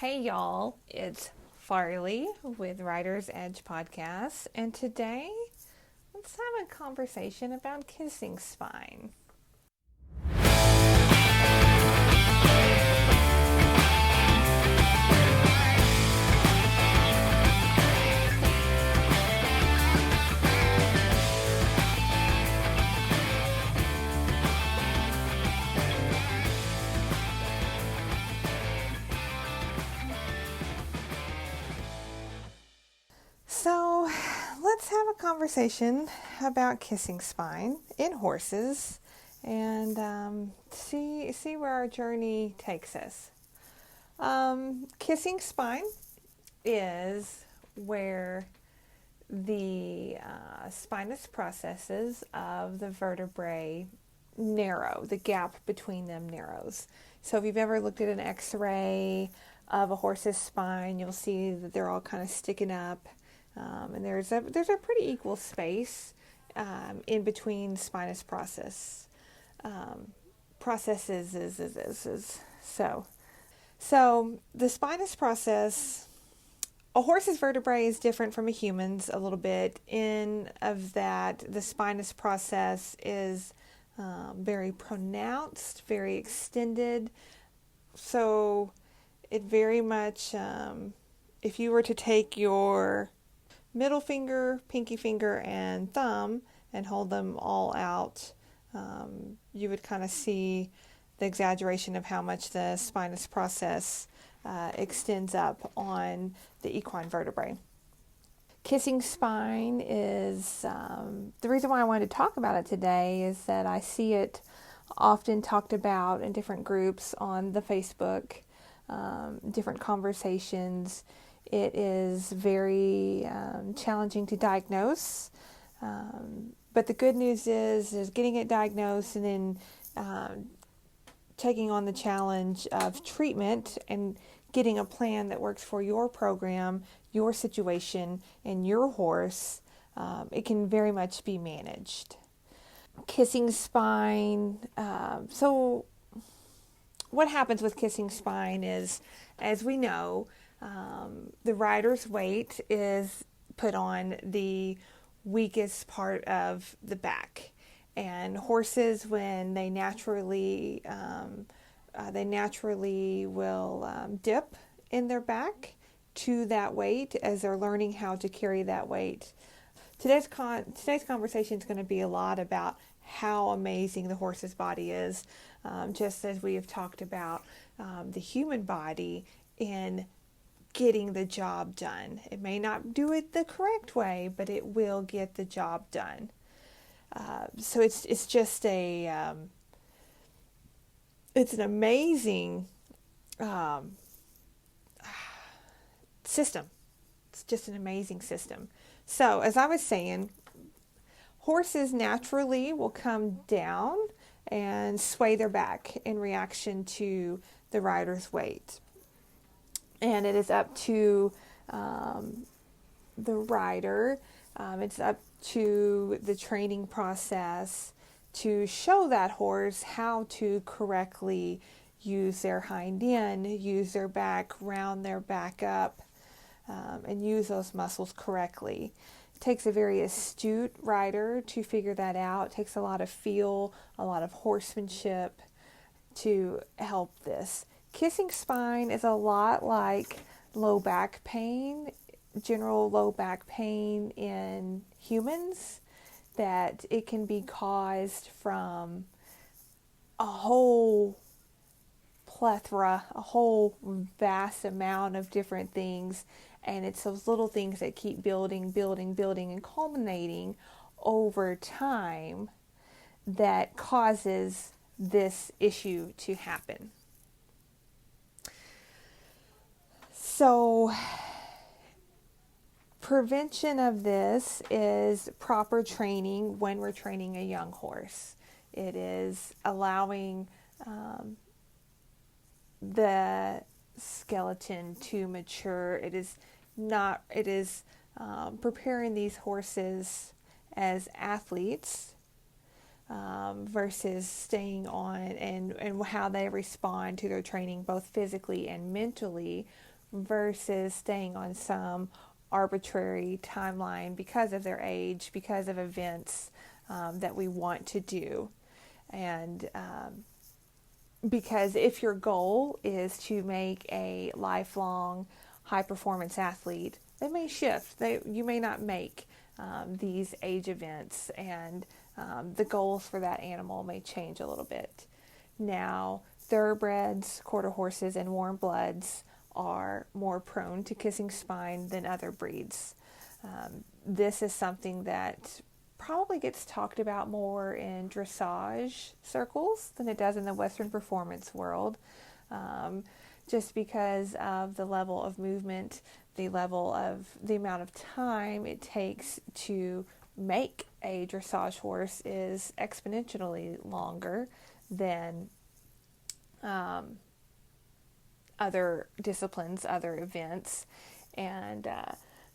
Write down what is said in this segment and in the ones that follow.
Hey y'all, it's Farley with Writer's Edge Podcast, and today let's have a conversation about kissing spine. So, let's have a conversation about kissing spine in horses and see where our journey takes us. Kissing spine is where the spinous processes of the vertebrae narrow, the gap between them narrows. So if you've ever looked at an x-ray of a horse's spine, you'll see that they're all kind of sticking up, and there's a pretty equal space in between spinous processes. So the spinous process, a horse's vertebrae is different from a human's a little bit in of that the spinous process is very pronounced, very extended. So it very much, if you were to take your middle finger, pinky finger, and thumb and hold them all out, you would kind of see the exaggeration of how much the spinous process extends up on the equine vertebrae. Kissing spine is the reason why I wanted to talk about it today is that I see it often talked about in different groups on the Facebook, different conversations. It is very challenging to diagnose, but the good news is getting it diagnosed and then taking on the challenge of treatment and getting a plan that works for your program, your situation, and your horse. It can very much be managed. Kissing spine. So what happens with kissing spine is, as we know, the rider's weight is put on the weakest part of the back. And horses, when they naturally will dip in their back to that weight as they're learning how to carry that weight. Today's conversation is going to be a lot about how amazing the horse's body is, just as we have talked about the human body in getting the job done. It may not do it the correct way, but it will get the job done. So it's just it's an amazing system. It's just an amazing system. So as I was saying, horses naturally will come down and sway their back in reaction to the rider's weight. And it is up to the rider, it's up to the training process to show that horse how to correctly use their hind end, use their back, round their back up, and use those muscles correctly. It takes a very astute rider to figure that out. It takes a lot of feel, a lot of horsemanship to help this. Kissing spine is a lot like low back pain, general low back pain in humans, that it can be caused from a whole plethora, a whole vast amount of different things, and it's those little things that keep building, and culminating over time that causes this issue to happen. So prevention of this is proper training when we're training a young horse. It is allowing the skeleton to mature. It is preparing these horses as athletes versus staying on, and how they respond to their training both physically and mentally, versus staying on some arbitrary timeline because of their age, because of events that we want to do. And because if your goal is to make a lifelong high performance athlete, they may shift. You may not make these age events, and the goals for that animal may change a little bit. Now, thoroughbreds, quarter horses, and warm bloods are more prone to kissing spine than other breeds. This is something that probably gets talked about more in dressage circles than it does in the Western performance world, just because of the level of movement, the amount of time it takes to make a dressage horse is exponentially longer than other disciplines, other events, and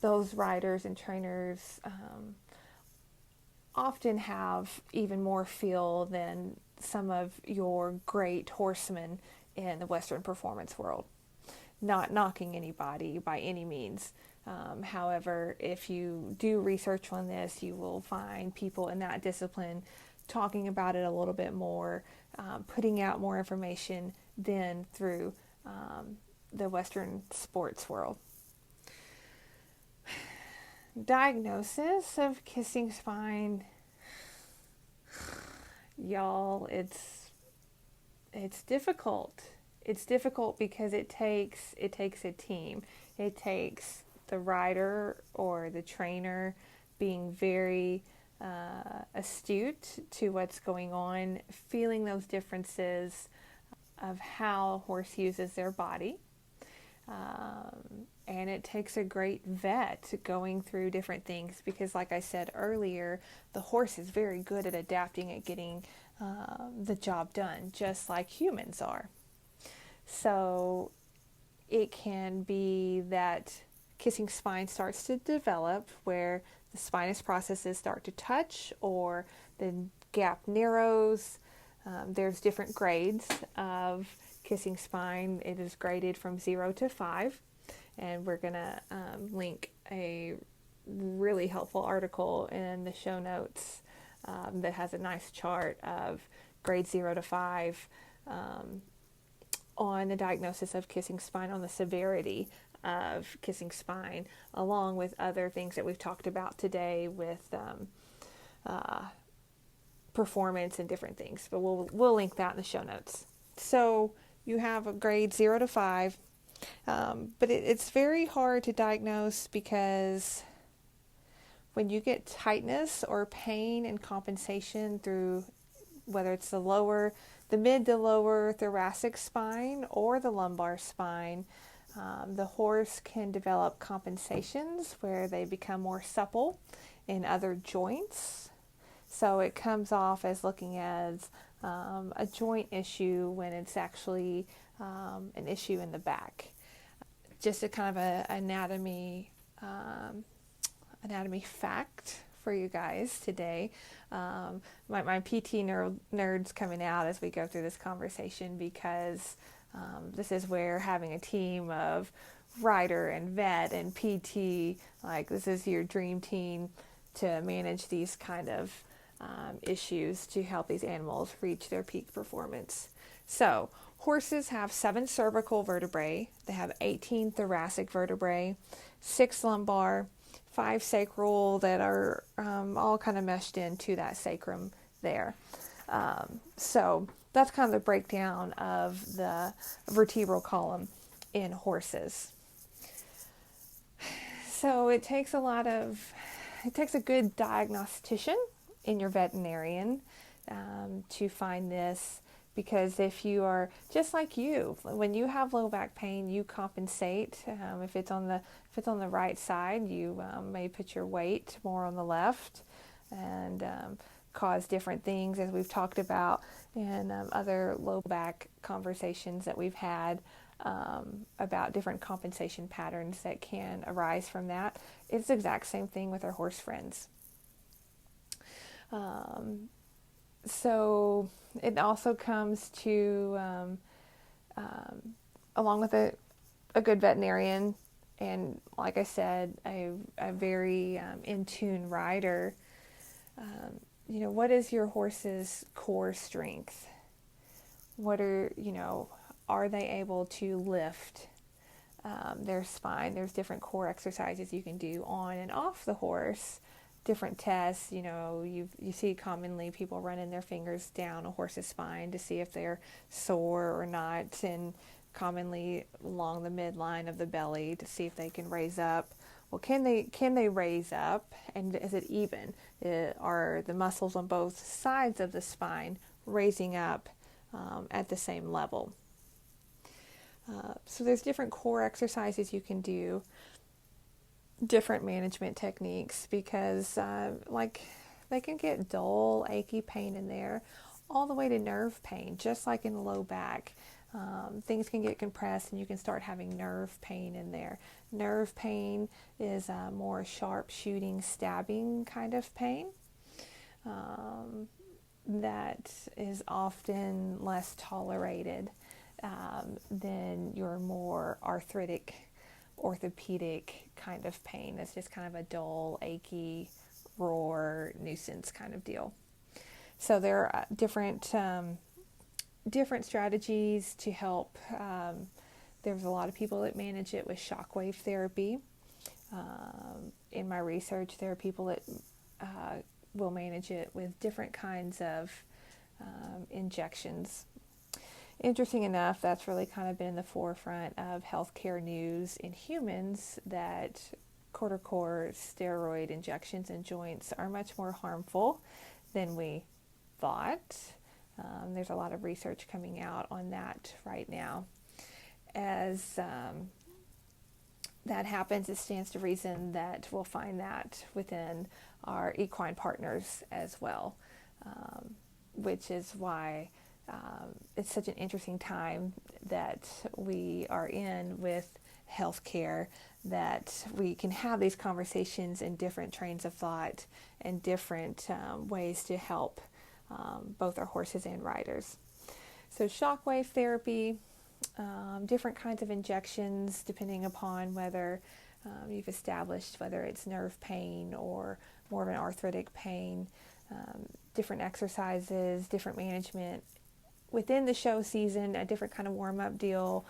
those riders and trainers often have even more feel than some of your great horsemen in the Western performance world. Not knocking anybody by any means. However, if you do research on this, you will find people in that discipline talking about it a little bit more, putting out more information than through the Western sports world. Diagnosis of kissing spine, y'all, it's difficult. It's difficult because it takes a team. It takes the rider or the trainer being very astute to what's going on, feeling those differences of how a horse uses their body. And it takes a great vet going through different things because, like I said earlier, the horse is very good at adapting, at getting the job done, just like humans are. So it can be that kissing spine starts to develop where the spinous processes start to touch or the gap narrows. There's different grades of kissing spine. It is graded from 0 to 5. And we're going to link a really helpful article in the show notes that has a nice chart of grade 0 to 5 on the diagnosis of kissing spine, on the severity of kissing spine, along with other things that we've talked about today with performance and different things. But we'll link that in the show notes. So you have a grade 0 to 5. But it's very hard to diagnose because when you get tightness or pain and compensation through whether it's the mid to lower thoracic spine or the lumbar spine, the horse can develop compensations where they become more supple in other joints. So it comes off as looking as a joint issue when it's actually an issue in the back. Just a kind of a anatomy fact for you guys today. My PT nerd's coming out as we go through this conversation because this is where having a team of rider and vet and PT, like this is your dream team to manage these kind of issues to help these animals reach their peak performance. So horses have 7 cervical vertebrae. They have 18 thoracic vertebrae, 6 lumbar, 5 sacral that are all kind of meshed into that sacrum there. So that's kind of the breakdown of the vertebral column in horses. So it takes a good diagnostician in your veterinarian to find this. Because if you are just like you, when you have low back pain, you compensate. If it's on the right side, you may put your weight more on the left, and cause different things, as we've talked about in other low back conversations that we've had about different compensation patterns that can arise from that. It's the exact same thing with our horse friends. So it also comes to, along with a good veterinarian, and like I said, a very in tune rider. What is your horse's core strength? What are they able to lift their spine? There's different core exercises you can do on and off the horse. Different tests, you see commonly people running their fingers down a horse's spine to see if they're sore or not, and commonly along the midline of the belly to see if they can raise up. Well, can they raise up, and is it even? Are the muscles on both sides of the spine raising up at the same level? So there's different core exercises you can do, different management techniques, because they can get dull, achy pain in there, all the way to nerve pain, just like in the low back. Things can get compressed and you can start having nerve pain in there. Nerve pain is a more sharp shooting, stabbing kind of pain that is often less tolerated than your more arthritic, orthopedic kind of pain. It's just kind of a dull, achy, roar, nuisance kind of deal. So there are different strategies to help. There's a lot of people that manage it with shockwave therapy. In my research, there are people that will manage it with different kinds of injections. Interesting enough, that's really kind of been in the forefront of healthcare news in humans, that corticosteroid injections in joints are much more harmful than we thought. There's a lot of research coming out on that right now. As that happens, it stands to reason that we'll find that within our equine partners as well, which is why it's such an interesting time that we are in with healthcare, that we can have these conversations in different trains of thought and different ways to help both our horses and riders. So shockwave therapy, different kinds of injections depending upon whether you've established whether it's nerve pain or more of an arthritic pain, different exercises, different management. Within the show season, a different kind of warm-up deal,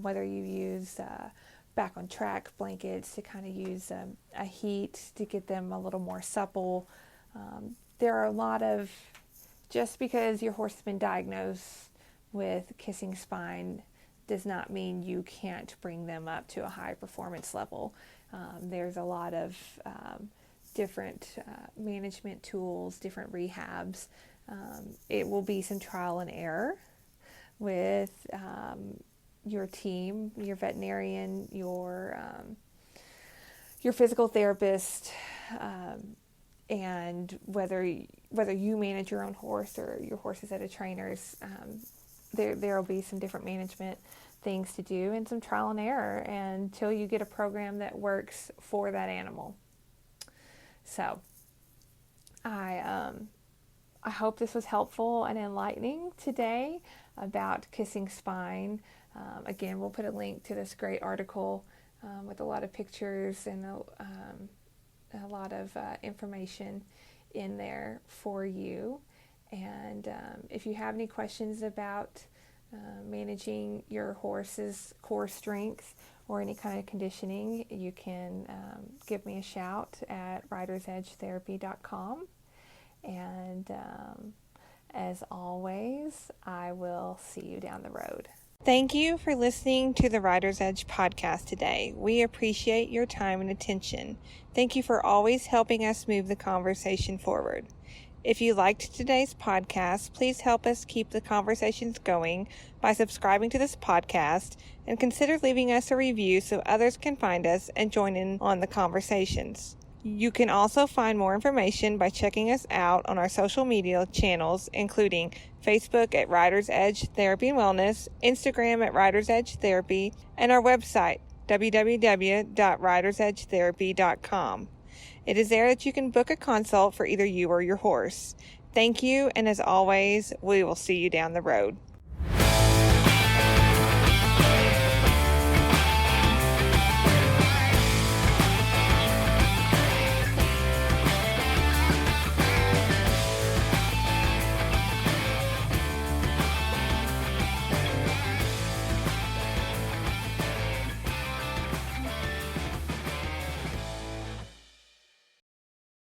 whether you use back on track blankets to kind of use a heat to get them a little more supple. There are a lot of, just because your horse has been diagnosed with kissing spine does not mean you can't bring them up to a high performance level. There's a lot of different management tools, different rehabs. It will be some trial and error with your team, your veterinarian, your physical therapist, and whether you manage your own horse or your horse is at a trainer's. There will be some different management things to do and some trial and error until you get a program that works for that animal. So I hope this was helpful and enlightening today about kissing spine. Again, we'll put a link to this great article with a lot of pictures and a lot of information in there for you. And if you have any questions about managing your horse's core strength or any kind of conditioning, you can give me a shout at ridersedgetherapy.com. And as always, I will see you down the road. Thank you for listening to the Rider's Edge podcast today. We appreciate your time and attention. Thank you for always helping us move the conversation forward. If you liked today's podcast, please help us keep the conversations going by subscribing to this podcast and consider leaving us a review so others can find us and join in on the conversations. You can also find more information by checking us out on our social media channels, including Facebook at Rider's Edge Therapy and Wellness, Instagram at Rider's Edge Therapy, and our website, www.ridersedgetherapy.com. It is there that you can book a consult for either you or your horse. Thank you, and as always, we will see you down the road.